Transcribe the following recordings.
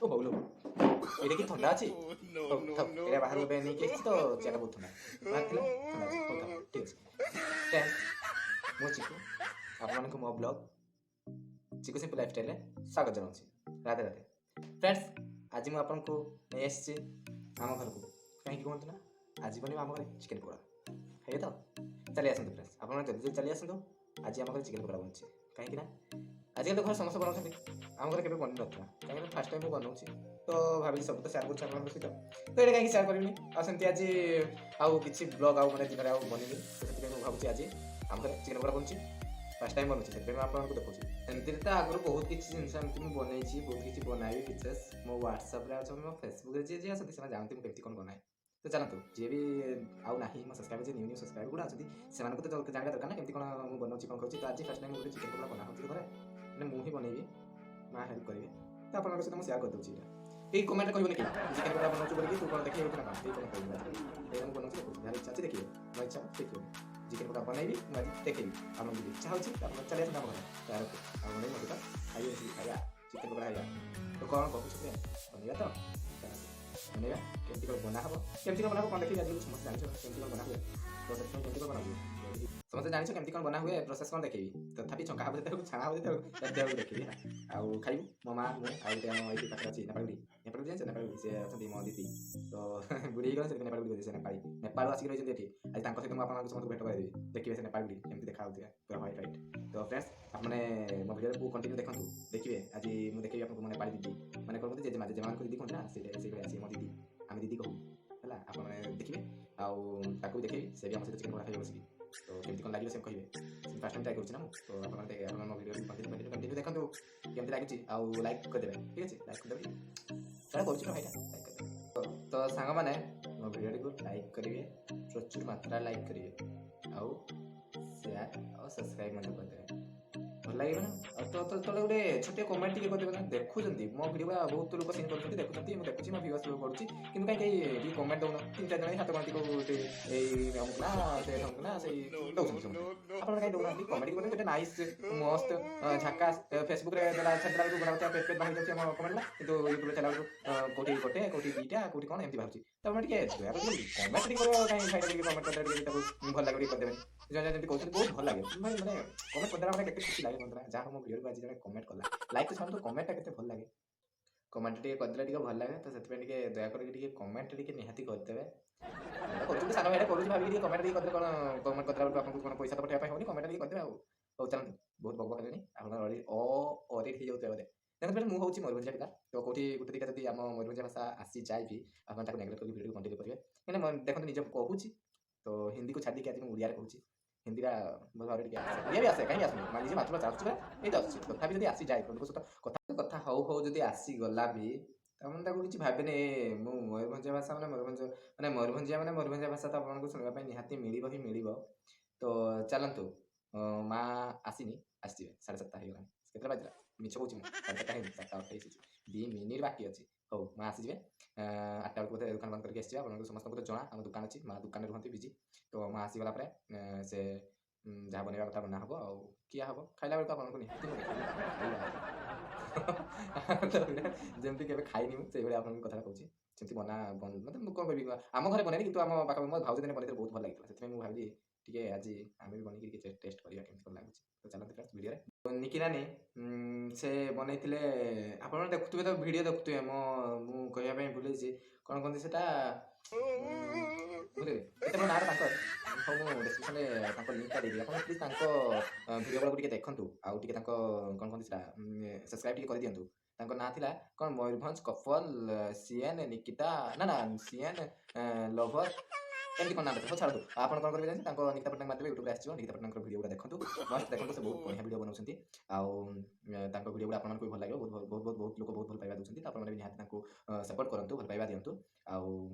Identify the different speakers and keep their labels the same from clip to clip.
Speaker 1: ओ बोलो এটা কি ଥଣ୍ଡା ଅଛି ଏଇଟା ବାହାରୁ ଏବେ ନେଇକି ଆସିଛି ତ ଜାଗା ବହୁତ ଥଣ୍ଡା ବାହାର ଥିଲା ଥଣ୍ଡା ଅଛି ହଉ ଥାଉ ଠିକ୍ ଅଛି ଫ୍ରେଣ୍ଡସ୍ ମୁଁ ଚିକୁ ଆପଣମାନଙ୍କୁ ମୋ ବ୍ଲଗ୍ ଚିକୁ ସିମ୍ପଲ୍ ଲାଇଫଷ୍ଟାଇଲ୍ରେ ସ୍ୱାଗତ ଜଣାଉଛି ରାଧେ ରାଧେ ଫ୍ରେଣ୍ଡସ୍ ଆଜି ମୁଁ ଆପଣଙ୍କୁ ନେଇ ଆସିଛି ଆମ ଘରକୁ କାହିଁକି କୁହନ୍ତୁ ନା ଆଜି ବନିବ ଆମ ଘରେ ଚିକେନ୍ ପକୋଡ଼ା ଖାଇବେ ତ ଚାଲି ଆସନ୍ତୁ ଫ୍ରେଣ୍ଡସ୍ ଆପଣ ଜଲ୍ଦି ଜଲ୍ଦି ଚାଲି ଆସନ୍ତୁ ଆଜି ଆମ ଘରେ ଚିକେନ୍ ପକୋଡ଼ା ବନୁଛି କାହିଁକି ନା ଆଜିକାଲି ତ ଘରେ ସମସ୍ତେ ବନାଉଛନ୍ତି ଆମ ଘରେ କେବେ ବନି ନଥିଲା କାହିଁକି ନା ଫାର୍ଷ୍ଟ ଟାଇମ୍ ମୁଁ ବନାଉଛି ତ ଭାବିଲି ସବୁ ତ ସେୟାର କରୁଛି ଆପଣଙ୍କ ସହିତ ତ ଏଇଟା କାହିଁକି ସେୟାର କରିବିନି ଆଉ ସେମିତି ଆଜି ଆଉ କିଛି ବ୍ଲଗ୍ ଆଉ ମାନେ ଦିନରେ ଆଉ ବନିନି ତ ସେଥିପାଇଁ ମୁଁ ଭାବୁଛି ଆଜି ଆମ ଘରେ ଚିକେନ୍ ପକୋଡ଼ା ବନୁଛି ଫାର୍ଷ୍ଟ ଟାଇମ୍ ବନୁଛି ସେଥିପାଇଁ ମୁଁ ଆପଣଙ୍କୁ ଦେଖୁଛି ଏମିତିରେ ତ ଆଗରୁ ବହୁତ କିଛି ଜିନିଷ ଏମିତି ମୁଁ ବନେଇଛି ବହୁତ କିଛି ବନାଇବି ପିକ୍ଚର୍ସ ମୋ ହ୍ୱାଟ୍ସଆପ୍ରେ ଅଛନ୍ତି ମୋ ଫେସବୁକ୍ରେ ଯିଏ ଅଛନ୍ତି ସେମାନେ ଜାଣନ୍ତି ମୁଁ କେମିତି କ'ଣ ବନାଏ ତ ଚାଲନ୍ତୁ ଯିଏ ବି ଆଉ ନାହିଁ ମୋ ସବସ୍କ୍ରାଇବର୍ ଯିଏ ନ୍ୟୁ ସବସ୍କ୍ରାଇବର୍ ଗୁଡ଼ା ଅଛନ୍ତି ସେମାନଙ୍କୁ ତ ଜାଣିବା ଦରକାର ନା କେମିତି କ'ଣ ମୁଁ ବନାଉଛି କ'ଣ କରୁଛି ତ ଆଜି ଫାର୍ଷ୍ଟ ଟାଇମ୍ ମୁଁ ଗୋଟେ ଚିକେନ୍ ପକୋଡ଼ା ବନା ହେଉଛି ଘରେ ମାନେ ମୁଁ ହିଁ ବନେଇବି ମା ହେଲ୍ପ କରିବେ ତ ଆପଣଙ୍କ ସହିତ ମୁଁ ସେୟାର କରିଦେଉଛି ଏଇଟା ଏଇ କମେଣ୍ଟରେ କହିବନି କି ଚିକେନ୍ ପକୋଡ଼ା ବନାଉଛୁ ବୋଲିକି ତୁ କ'ଣ ଦେଖେଇବୁ ନା କ'ଣ ଏଇ କ'ଣ କହିବୁ ଏଇଟା ମୁଁ ବନାଉଛି ଦେଖୁଛି ଯାହାର ଇଚ୍ଛା ଅଛି ଦେଖିବେ ମୋ ଇଚ୍ଛା ଦେଖିବେ ଚିକେନ୍ ପକୋଡ଼ା ବନେଇବି ମୁଁ ଆଜି ଦେଖେଇବି ଆପଣଙ୍କୁ ଯଦି ଇଚ୍ଛା ହେଉଛି ଆପଣ ଚାଲି ଆସନ୍ତୁ ଆମ ଘରେ ସେୟାର ଆଉ ବନେଇ ମୋ ସହିତ ଖାଇବେ ମିଶିକି ଖାଇବା ଚିକେନ୍ ପକୋଡ଼ା ଖାଇବା ତ କ'ଣ କହୁଛନ୍ତି ବନେଇବା ତ ବନେଇବା କେମିତି କ'ଣ ବନା ହେବ କେମିତି କ'ଣ ବନା ହେବ କ'ଣ ଦେଖିବି ଆଜି ସମସ୍ତେ ଜାଣିଛ କେମିତି କ'ଣ ବନା ହୁଏ ତ ସେଥିପାଇଁ କେମିତି କ'ଣ ବନା ହୁଏ ସମସ୍ତେ ଜାଣିଛ କେମିତି କ'ଣ ବନା ହୁଏ ପ୍ରୋସେସ୍ କ'ଣ ଦେଖେଇବି ତଥାପି ଛଙ୍କା ହେବ ଯେତେବେଳକୁ ଛାଣା ହେବ ଯେତେବେଳକୁ ଦେଖିବି ଆଉ ଖାଇବୁ ମୋ ମା ମୁଁ ଆଉ ଗୋଟେ ଆମ ଏଇଠି ପାଖରେ ଅଛି ନେପାଳ ବୁଢ଼ୀ ଜାଣିଛ ନେପାଳ ବୁଢ଼ୀ ସେ ଅଛନ୍ତି ମୋ ଦିଦି ତ ବୁଢ଼ୀ ହେଇଗଲେ ସେଥିପାଇଁ ନେପାଳ ବୁଢ଼ୀ ସେ ନେପାଳରୁ ଆସିକି ରହିଛନ୍ତି ଏଠି ଆଜି ତାଙ୍କ ସହିତ ମୁଁ ଆପଣଙ୍କୁ ସମସ୍ତଙ୍କୁ ଭେଟ କରିଦେବି ଦେଖିବେ ସେ ନେପାଳ ବୁଢ଼ୀ କେମିତି ଦେଖା ହେଉଥିବେ ପୁରା ହ୍ୱାଇଟ୍ ହ୍ୱାଇଟ୍ ତ ଫ୍ରେଣ୍ଡସ୍ ଆପଣମାନେ ମୋ ଭିଡ଼ିଓକୁ କଣ୍ଟିନ୍ୟୁ ଦେଖନ୍ତୁ ଦେଖିବେ ଆଜି ମୁଁ ଦେଖେଇବି ଆପଣଙ୍କୁ ମୋ ନେପାଳୀ ଦିଦି ମାନେ କ'ଣ କୁହନ୍ତି ଜେଜେମାମାନଙ୍କୁ ଦିଦି କୁହନ୍ତି ନା ସେଇଭଳିଆ ଆସିବେ ମୋ ଦିଦି ଆମେ ଦିଦି କହୁ ହେଲା ଆପଣମାନେ ଦେଖିବେ ଆଉ ତାକୁ ବି ଦେଖେଇବି ସେ ବି ଆମ ସହିତ ଚିକେନ୍ ପକୋଡ଼ା ଖାଇବେ ବସିକି ତ କେମିତି କ'ଣ ଲାଗିବ ସେ କହିବେ ଫାର୍ଷ୍ଟ ଟାଇମ୍ ଟ୍ରାଏ କରୁଛି ନା ମୁଁ ତ ଆପଣ ମୋ ଭିଡ଼ିଓକୁ କଣ୍ଟିନ୍ୟୁ ଦେଖନ୍ତୁ କେମିତି ଲାଗୁଛି ଆଉ ଲାଇକ୍ କରିଦେବେ ଠିକ୍ ଅଛି ଲାଇକ୍ କରିଦେବେ ସେଇଟା କରୁଛି ନା ଭାଇଟା ଲାଇକ୍ କରିଦେବେ ତ ସାଙ୍ଗମାନେ ମୋ ଭିଡ଼ିଓଟିକୁ ଲାଇକ୍ କରିବେ ପ୍ରଚୁର ମାତ୍ରାରେ ଲାଇକ୍ କରିବେ ଆଉ ସେୟାର ଆଉ ସବସ୍କ୍ରାଇବ୍ ମଧ୍ୟ କରିଦେବେ ଭଲ ଲାଗିବ ନା ଆଉ ତଳେ ଗୋଟେ ଛୋଟିଆ କମେଣ୍ଟ ଟିକେ କରିଦେବେ ନା ଦେଖୁଛନ୍ତି ମୋ ଭିଡ଼ିଓ ବହୁତ ଲୋକ ସିନ୍ କରୁଛନ୍ତି ଦେଖୁଛନ୍ତି ମୁଁ ଦେଖୁଛି ମୋ ଭିଉସ୍ ବଢ଼ୁଛି କିନ୍ତୁ କାହିଁ କେହି ଟିକେ କମେଣ୍ଟ ଦେଉନ 3-4 ଜଣ ହାତ ଗଣତି ଗୋଟେ ଏଇ ଅମୁକ ନା ସେ ଢଙ୍ଗ ନା ସେଇ ଦେଉଛନ୍ତି ସମସ୍ତେ ଆପଣ କାହିଁ ଦେଉନାହାନ୍ତି କମେଣ୍ଟ କରିବେ ଗୋଟେ ନାଇସ୍ ମସ୍ତ ଝାକାସ୍ ଫେସବୁକ୍ରେ ଛାଡ଼ିଲା ବେଳକୁ ବଢ଼ା ପେଜ୍ ବାହାରି ଯାଉଛି ଆମ କମେଣ୍ଟ କିନ୍ତୁ ୟୁଟ୍ୟୁବ୍ରେ ଛାଡ଼ିଲା ବେଳକୁ କୋଉଠି ଗୋଟେ କୋଉଠି ଦୁଇଟା କୋଉଠି କ'ଣ ଏମିତି ବାହାରୁଛି ତ ଆପଣ ଟିକେ ଦୟାକରି କମେଣ୍ଟ ଟିକେ କରିବ କାହିଁ ଭାଇଟା ଟିକେ କମେଣ୍ଟ କରିଦେବେ ଟିକେ ତାକୁ ଭଲ ଲାଗେ ଟିକେ କରିଦେବେ ଜଣେ ଯେମିତି କହୁଛନ୍ତି ବହୁତ ଭଲ ଲାଗେ ଭାଇ ମାନେ କମେଣ୍ଟ କରିଦେଲା ମାନେ କେତେ ଖୁସି ଲାଗେ ବନ୍ଧୁରା ଯାହା ହଉ ମୋ ଭିଡ଼ିଓକୁ ଆଜି ଜଣେ କମେଣ୍ଟ କଲା ଲାଇକ୍ ତ ଛାଡ଼ନ୍ତୁ କମେଣ୍ଟଟା କେତେ ଭଲ ଲାଗେ କମେଣ୍ଟ ଟିକେ କରିଦେଲେ ଟିକେ ଭଲ ଲାଗେ ତ ସେଥିପାଇଁ ଟିକେ ଦୟାକରି ଟିକେ କମେଣ୍ଟ ଟିକେ ନିହାତି କରିଦେବେ କରୁଛନ୍ତି ସାନ ଭାଇଟା କରୁଛି ଭାବିକି ଟିକେ କମେଣ୍ଟ ଟିକେ କରିଦେଲେ କ'ଣ କମେଣ୍ଟ କରିଦେଲା ବେଳକୁ ଆପଣଙ୍କୁ କ'ଣ ପଇସା ତ ପଠାଇବା ପାଇଁ ହେଉନି କମେଣ୍ଟ ଟିକେ କରିଦେବେ ଆଉ ହଉ ଚାଲନ୍ତୁ ବହୁତ ବକ ହେଲେଣି ଆପଣଙ୍କର ଅରିଟ୍ ହେଇଯାଉଥିବେ ବୋଧେ ଦେଖନ୍ତୁ ମୁଁ ହେଉଛି ମୟୂରଭଞ୍ଜିଆ ପିଲା ତ କେଉଁଠି ଗୋଟେ ଦୁଇଟା ଯଦି ଆମ ମୟୂରଭଞ୍ଜିଆ ଭାଷା ଆସିଯାଏ ବି ଆପଣ ତାକୁ ନେଗ୍ଲେକ୍ଟ କରିକି ଭିଡ଼ିଓକୁ କଣ୍ଟିନ୍ୟୁ କରିବେ କାହିଁକିନା ଦେଖନ୍ତୁ ନିଜକୁ କହୁଛି ତ ହିନ୍ଦୀକୁ ଛାଡ଼ିକି ଆଜି ମୁଁ ଓଡ଼ିଆରେ କହୁଛି ହିନ୍ଦୀଟା ଭଲ ଭାବରେ ଟିକେ ଆସେ ଓଡ଼ିଆ ବି ଆସେ କାହିଁକି ଆସୁନି ନିଜେ ମାତୃଭାଷା ଆସୁଛି ପରା ଏଇ ତ ଆସୁଛି ତଥାପି ଯଦି ଆସିଯାଏ ଲୋକଙ୍କ ସହିତ କଥା ହଉ ହଉ ଯଦି ଆସିଗଲା ବି ତାମାନେ ତାକୁ କିଛି ଭାବେନି ମୁଁ ମୟୂରଭଞ୍ଜିଆ ଭାଷା ମାନେ ମୟୂରଭଞ୍ଜିଆ ଭାଷା ତ ଆପଣଙ୍କୁ ଶୁଣିବା ପାଇଁ ନିହାତି ମିଳିବ ହିଁ ମିଳିବ ତ ଚାଲନ୍ତୁ ମା ଆସିନି ଆସିଯିବେ 7:30 ହେଇଗଲାଣି କେତେଟା ବାଜିଲା ମିଛ କହୁଛି ମୁଁ 7:30 ହେଇନି 7:28 2 ମିନିଟ୍ ବାକି ଅଛି ହଉ ମା ଆସିଯିବେ 8ଟା ବେଳକୁ ବୋଧେ ଦୋକାନ ବନ୍ଦ କରିକି ଆସିଯିବେ ଆପଣଙ୍କୁ ସମସ୍ତଙ୍କୁ ତ ଜଣା ଆମ ଦୋକାନ ଅଛି ମା ଦୋକାନରେ ରୁହନ୍ତି ବିଜି ତ ମା ଆସିଗଲା ପରେ ସେ ଯାହା ବନେଇବା କଥା ବନା ହେବ ଆଉ ଖିଆ ହେବ ଖାଇଲା ବେଳକୁ ଆପଣଙ୍କୁ ନିହାତି ମୁଁ ଦେଖେଇବି ଯେମିତି କେବେ ଖାଇନି ମୁଁ ସେଇଭଳିଆ ଆପଣଙ୍କୁ କଥାଟା କହୁଛି ସେମିତି ମୋତେ ମୁଁ କ'ଣ କହିବି ଆମ ଘରେ ବନେଇନି କିନ୍ତୁ ଆମ ପାଖାପାଖି ମୋ ଭାଉଜ ଦିନେ ବନେଇଥିଲେ ବହୁତ ଭଲ ଲାଗିଥିଲା ସେଥିପାଇଁ ମୁଁ ଭାବିଲି ଟିକେ ଆଜି ଆମେ ବି ବନେଇକି ଟିକେ ଟେଷ୍ଟ କରିବା କେମିତି କ'ଣ ଲାଗୁଛି ତ ଚାଲନ୍ତୁ ଫ୍ରେଣ୍ଡସ୍ ଭିଡ଼ିଓରେ ନିକି ନାନୀ ସେ ବନେଇଥିଲେ ଆପଣମାନେ ଦେଖୁଥିବେ ତ ଭିଡ଼ିଓ ଦେଖୁଥିବେ ମୁଁ କହିବା ପାଇଁ ଭୁଲିଛି କ'ଣ କୁହନ୍ତି ସେଟା ବୁଝିଲେ କେତେ କ'ଣ ନାଁଟା ତାଙ୍କର ହଉ ମୁଁ ଡେସ୍କ୍ରିପ୍ସନ୍ରେ ତାଙ୍କ ଲିଙ୍କ୍ଟା ଦେଇଦେବି ଆପଣ ପ୍ଲିଜ୍ ତାଙ୍କ ଭିଡ଼ିଓ ଗୁଡ଼ାକୁ ଟିକେ ଦେଖନ୍ତୁ ଆଉ ଟିକେ ତାଙ୍କ କ'ଣ କୁହନ୍ତି ସେଟା ସବସ୍କ୍ରାଇବ୍ ଟିକେ କରିଦିଅନ୍ତୁ ତାଙ୍କ ନାଁ ଥିଲା କ'ଣ ମୟୂରଭଞ୍ଜ କପଲ୍ ସିଏନ୍ ନିକିତା ନା ସିଏନ୍ ଲଭର୍ ଏମିତି କ'ଣ ନାଁ ହଉ ଛାଡ଼ନ୍ତୁ ଆପଣ କ'ଣ କରିବେ ଜାଣିଛନ୍ତି ତାଙ୍କ ନିକିତା ପଟ୍ଟନାୟକ ମାରିଦେବେ ୟୁଟ୍ୟୁବ୍ରେ ଆସିଯିବ ନିକିତା ପଟ୍ଟନାୟକଙ୍କ ଭିଡ଼ିଓ ଗୁଡ଼ା ଦେଖନ୍ତୁ ମଷ୍ଟ ଦେଖନ୍ତୁ ସେ ବହୁତ ବଢ଼ିଆ ଭିଡ଼ିଓ ବନାଉଛନ୍ତି ଆଉ ତାଙ୍କ ଭିଡ଼ିଓ ଗୁଡ଼ା ଆପଣମାନଙ୍କୁ ବି ଭଲ ଲାଗିବ ବହୁତ ଲୋକ ବହୁତ ଭଲ ପାଇବା ଦେଉଛନ୍ତି ତ ଆପଣମାନେ ବି ନିହାତି ତାଙ୍କୁ ସପୋର୍ଟ କରନ୍ତୁ ଭଲ ପାଇବା ଦିଅନ୍ତୁ ଆଉ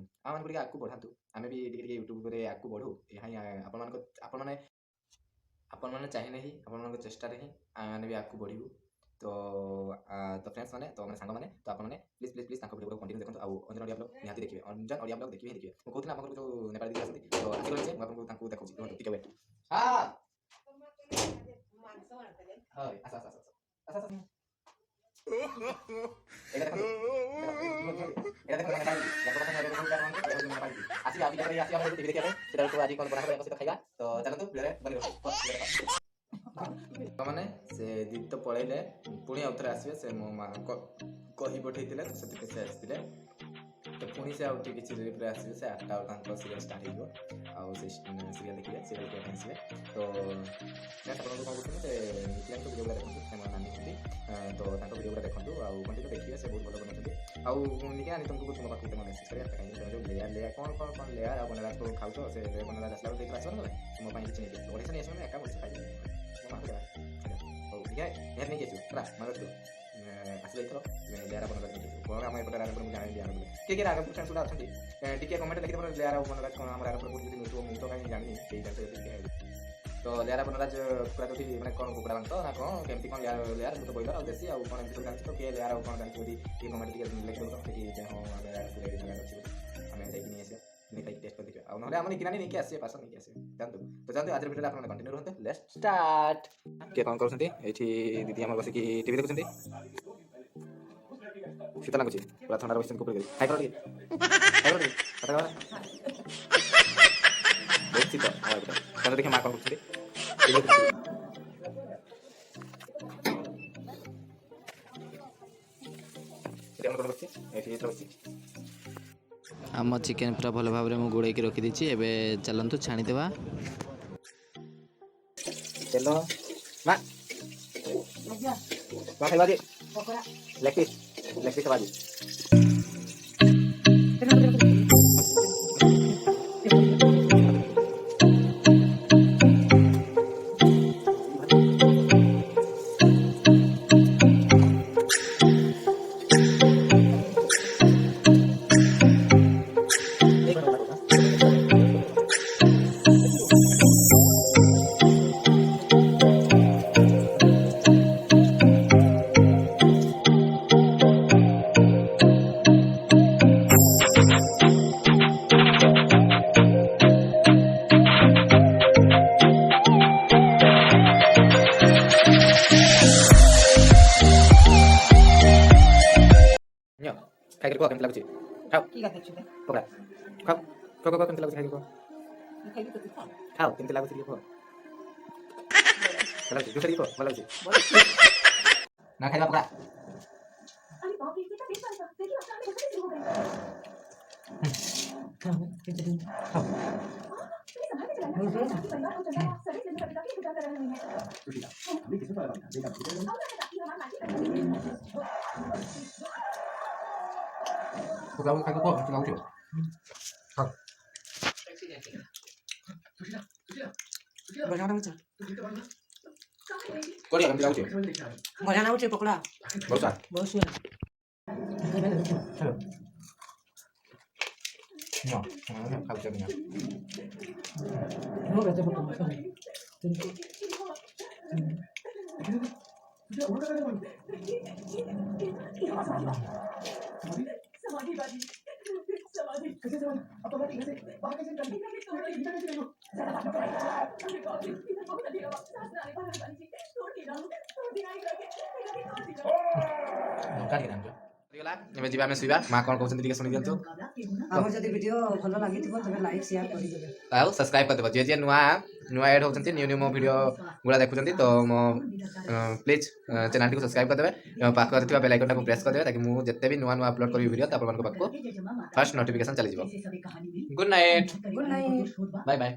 Speaker 1: ଆମମାନଙ୍କୁ ଟିକେ ଆଗକୁ ବଢ଼ାନ୍ତୁ ଆମେ ବି ଟିକେ ଟିକେ ୟୁଟ୍ୟୁବରେ ଆଗକୁ ବଢ଼ୁ ଏହା ହିଁ ଆପଣମାନେ ଚାହିଁଲେ ହିଁ ଆପଣମାନଙ୍କ ଚେଷ୍ଟାରେ ହିଁ ଆମେମାନେ ବି ଆଗକୁ ବଢ଼ିବୁ ତ ଫ୍ରେଣ୍ଡସ୍ ମାନେ ତ ମାନେ ସାଙ୍ଗମାନେ ତ ଆପଣମାନେ ପ୍ଲିଜ୍ ତାଙ୍କ ଭିଡ଼ିଓ କଣ୍ଟିନ୍ୟୁ ଦେଖନ୍ତୁ ଆଉ ଅଞ୍ଜନ ଓଡ଼ିଆ ବ୍ଲଗ୍ ନିହାତି ଦେଖିବେ ଅଞ୍ଜନ ଓଡ଼ିଆ ବ୍ଲଗ୍ ଦେଖିବେ ମୁଁ କହୁଥିଲି ଆପଣଙ୍କୁ ଯେଉଁ ନେପାଳ ଦିଦି ଆସନ୍ତି ତ ଆସିଗଲେ ଯେ ମୁଁ ଆପଣଙ୍କୁ ତାଙ୍କୁ ଦେଖାଉଛି ରୁହନ୍ତୁ ଟିକେ ୱେଟ୍ ହଁ ଆସ ଏଇଟା ଦେଖନ୍ତୁ ଏଇଟା ଦେଖନ୍ତୁ ମାନେ ପାଇଲି ୟାଙ୍କ କଥା ଧରିବାକୁ ବହୁତ କାରଣ ଏଇଟା ମାନେ ପାଇଲି ଆସିବା ଆଉ ଟିକେ ଆସିବା ଆମେ ଟିଭି ଦେଖିବା ପାଇଁ ସେଟା ତ ଆଜି କଣ ବନା ହେବ ୟାଙ୍କ ସହିତ ଖାଇବା ତ ଚାଲନ୍ତୁ ଭିଡ଼ିଓରେ ବନିବ ମାନେ ସେ ଦିଦି ତ ପଳେଇଲେ ପୁଣି ଆଉଥରେ ଆସିବେ ସେ ମୋ ମା କହି ପଠେଇଥିଲେ ତ ସେଥିପାଇଁ ସେ ଆସିଥିଲେ तो पुणी से आउट किसी रिप्ले आसे से 8टा और तांको सीरियल स्टार्ट हो आउ से सीरियल देखिए सीरियल के आसे तो मैं आपन को कहूँ से नितिन को वीडियो देखो से मन नानी होती तो तांको वीडियो देखो आउ कंटिन्यू देखिए से बहुत भलो बनाते आउ निके आनी तुमको तुम पाखु तुम मेसेज करिया काई जो लेयर कौन लेयर आ बनला तो खाउ तो से बनला आसला देख आसो ना तुम पाई किछ नहीं ओडिसा नहीं आसो एका बस खाई तो मां हो ठीक है यार नहीं केछु पूरा मगर तो आसले तो लेयर बनला कौन आम एपटे राग पर जानी दिया किए राग फ्रेंड्स गुड़ा अच्छा टिके कमेंट लिखि देव लेयर बनराज कौन आम राग पर कोठी मिलतो मु तो कहीं जानी से तो लेयर बनराज पूरा तो माने कौन कुकुड़ा बांध ना कौन केमती कौन लेयर मु तो बॉयलर और देसी और कौन एमती जानछि तो के लेयर और कौन जानछि यदि ये कमेंट टिके लिखि देव तो कि जे हां आमे रेडी लगा अछि आमे जाई नि आसे नहीं टेस्ट कर देखिए और नहले हमनी किनानी नहीं के आसे पास नहीं के आसे जानतो आज वीडियो आपन कंटिन्यू रहते लेट्स स्टार्ट के कौन करछंती एठी दीदी हमर बसे की टीवी देखछंती शीतल लाଗୁଛି ପୁରା ଥଣ୍ଡାରେ ବସିଛନ୍ତି କୋପରି କରି ଖାଇ କର ଟିକେ କଥା କର ବହୁତ ଶୀତ ହଁ ଏପଟେ ତାହେଲେ ଦେଖିଆ ମା କ'ଣ କରୁଛନ୍ତି
Speaker 2: आम चिकेन पूरा भल भाव में गोड़े रखी एबे चलतु छाणीदेवा
Speaker 1: चलो मां कौन खाइबा जे लेग पीस बाजी खाइकर को केमती लागुची खाओ
Speaker 3: की गाते छुबे
Speaker 1: पकड़ा खाओ को केमती लागुची खाइकर को
Speaker 3: खाइबी तो खा
Speaker 1: खाओ केमती लागुची को चला दूसरी को बोला जी ना खाइबा पकड़ा
Speaker 3: अरे बाप रे कितना तेज पानी था देखिए अचानक से शुरू हो गई खाओ कितना दिन खाओ ये संभाल के चलाना है ताकि परिवार को चलना सभी दिन कभी कभी गुजार कर रहे हैं अभी किसी पर बात देखा ताकि हमारा माटी
Speaker 1: पकड़ा खाइकर को केमती लागुची खाओ
Speaker 3: बढ़िया ना चल
Speaker 1: कोरिया केमती लागुची
Speaker 3: बढ़िया ना उठे पकड़ा बहुत सुन
Speaker 1: चलो No, खाओ चलो
Speaker 3: हो रहते पकड़ा समाधि कैसे समाधि अब तो कैसे बाहर कैसे निकल
Speaker 1: ଏବେ ଯିବା ଆମେ ଶୋଇବା ମା କ'ଣ କହୁଛନ୍ତି ଟିକେ ଶୁଣି ଦିଅନ୍ତୁ
Speaker 3: ଆମର ଯଦି ଭିଡିଓ ଭଲ ଲାଗିଥିବ ତେବେ ଲାଇକ୍ ସେୟାର କରିଦେବେ
Speaker 1: ଆଉ ସବସ୍କ୍ରାଇବ କରିଦେବ ଯିଏ ଯିଏ ନୂଆ ଏଡ୍ ହେଉଛନ୍ତି ନ୍ୟୁ ମୋ ଭିଡ଼ିଓ ଗୁଡ଼ା ଦେଖୁଛନ୍ତି ତ ମୋ ପ୍ଲିଜ୍ ଚ୍ୟାନେଲଟିକୁ ସବସ୍କ୍ରାଇବ କରିଦେବେ ଏବଂ ପାଖରେ ଥିବା ବେଲ୍ ଆଇକନଟାକୁ ପ୍ରେସ୍ କରିଦେବେ ତାକି ମୁଁ ଯେତେ ବି ନୂଆ ଅପଲୋଡ଼ କରିବି ଭିଡ଼ିଓ ତ ଆପଣମାନଙ୍କ ପାଖକୁ ଫାର୍ଷ୍ଟ ନୋଟିଫିକେସନ୍ ଚାଲିଯିବ good night
Speaker 3: good night
Speaker 1: bye bye